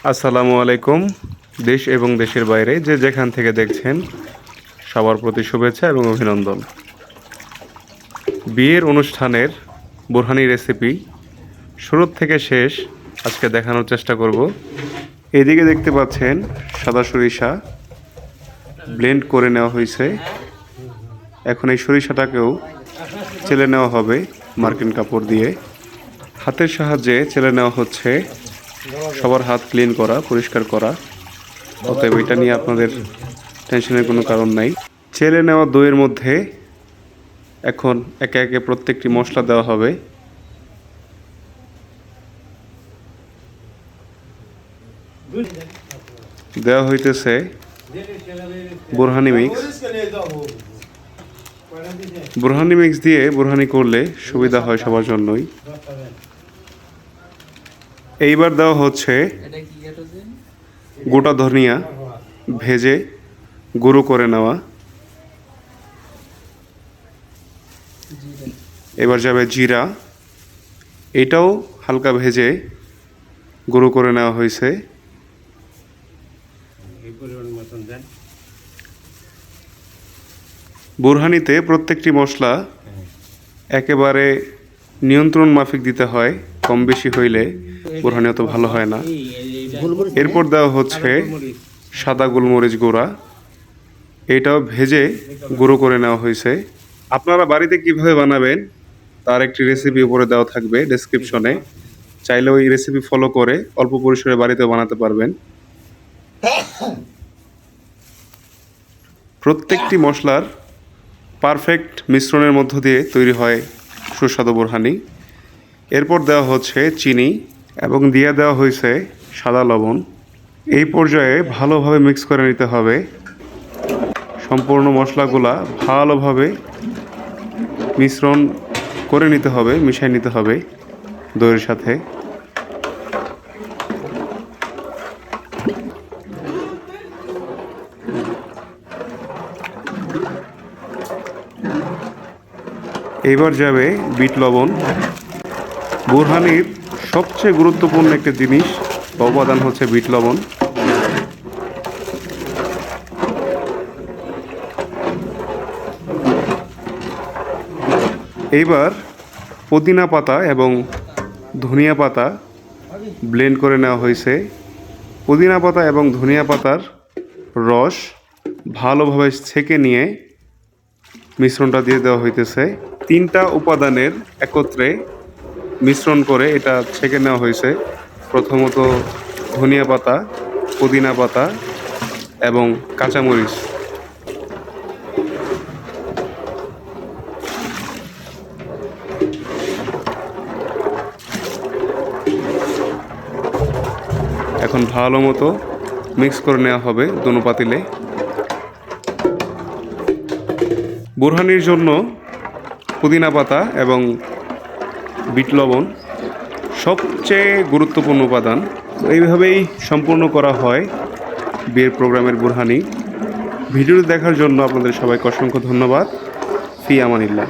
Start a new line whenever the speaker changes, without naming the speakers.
আসসালামু আলাইকুম। দেশ এবং দেশের বাইরে যে যেখান থেকে দেখছেন সবার প্রতি শুভেচ্ছা এবং অভিনন্দন। বিয়ের অনুষ্ঠানের বোরহানি রেসিপি শুরু থেকে শেষ আজকে দেখানোর চেষ্টা করব। এদিকে দেখতে পাচ্ছেন সাদা সরিষা ব্লেন্ড করে নেওয়া হয়েছে। এখন এই সরিষাটাকেও চেলে নেওয়া হবে মার্কিন কাপড় দিয়ে। হাতের সাহায্যে চেলে নেওয়া হচ্ছে। সবার হাত ক্লিন করা, পরিষ্কার করা, অতএব এটা নিয়ে আপনাদের টেনশনের কোনো কারণ নাই। চেলে নেওয়া দইয়ের মধ্যে এখন একে একে প্রত্যেকটি মশলা দেওয়া হবে। দেওয়া হইতেছে বোরহানি মিক্স। বোরহানি মিক্স দিয়ে বোরহানি করলে সুবিধা হয় সবার জন্যই। এইবার দেওয়া হচ্ছে গোটা ধনিয়া ভেজে গুঁড়ো করে নেওয়া। এবার যাবে জিরা, এটাও হালকা ভেজে গুঁড়ো করে নেওয়া হয়েছে। বোরহানিতে প্রত্যেকটি মশলা একেবারে নিয়ন্ত্রণ মাফিক দিতে হয়, কম বেশি হইলে বোরহানি অত ভালো হয় না। এরপর দেওয়া হচ্ছে সাদা গোলমরিচ গুঁড়া, এটাও ভেজে গুঁড়ো করে নেওয়া হয়েছে। আপনারা বাড়িতে কিভাবে বানাবেন তার একটি রেসিপি উপরে দেওয়া থাকবে ডেসক্রিপশনে, চাইলে ওই রেসিপি ফলো করে অল্প পরিসরে বাড়িতেও বানাতে পারবেন। প্রত্যেকটি মশলার পারফেক্ট মিশ্রণের মধ্য দিয়ে তৈরি হয় সুস্বাদু বোরহানি। এরপর দেওয়া হচ্ছে চিনি এবং দিয়ে দেওয়া হয়েছে সাদা লবণ। এই পর্যায়ে ভালোভাবে মিক্স করে নিতে হবে। সম্পূর্ণ মশলাগুলা ভালোভাবে মিশ্রণ করে নিতে হবে, মিশিয়ে নিতে হবে দইয়ের সাথে। এইবার যাবে বিট লবণ। বোরহানির সবচেয়ে গুরুত্বপূর্ণ একটা জিনিস বা উপাদান হচ্ছে বিট লবণ। এইবার পুদিনা পাতা এবং ধনিয়া পাতা ব্লেন্ড করে নেওয়া হয়েছে। পুদিনা পাতা এবং ধনিয়া পাতার রস ভালোভাবে ছেঁকে নিয়ে মিশ্রণটা দিয়ে দেওয়া হইতেছে। তিনটা উপাদানের একত্রে মিশ্রণ করে এটা ছেঁকে নেওয়া হয়েছে। প্রথমত ধনিয়া পাতা, পুদিনা পাতা এবং কাঁচামরিচ। এখন ভালো মতো মিক্স করে নেওয়া হবে দোনো পাতিলে। বোরহানির জন্য পুদিনা পাতা এবং বিট লবণ সবচেয়ে গুরুত্বপূর্ণ উপাদান। এইভাবেই সম্পূর্ণ করা হয় বিয়ের প্রোগ্রামের বোরহানি। ভিডিওটি দেখার জন্য আপনাদের সবাইকে অসংখ্য ধন্যবাদ। ফি আমানিল্লাহ।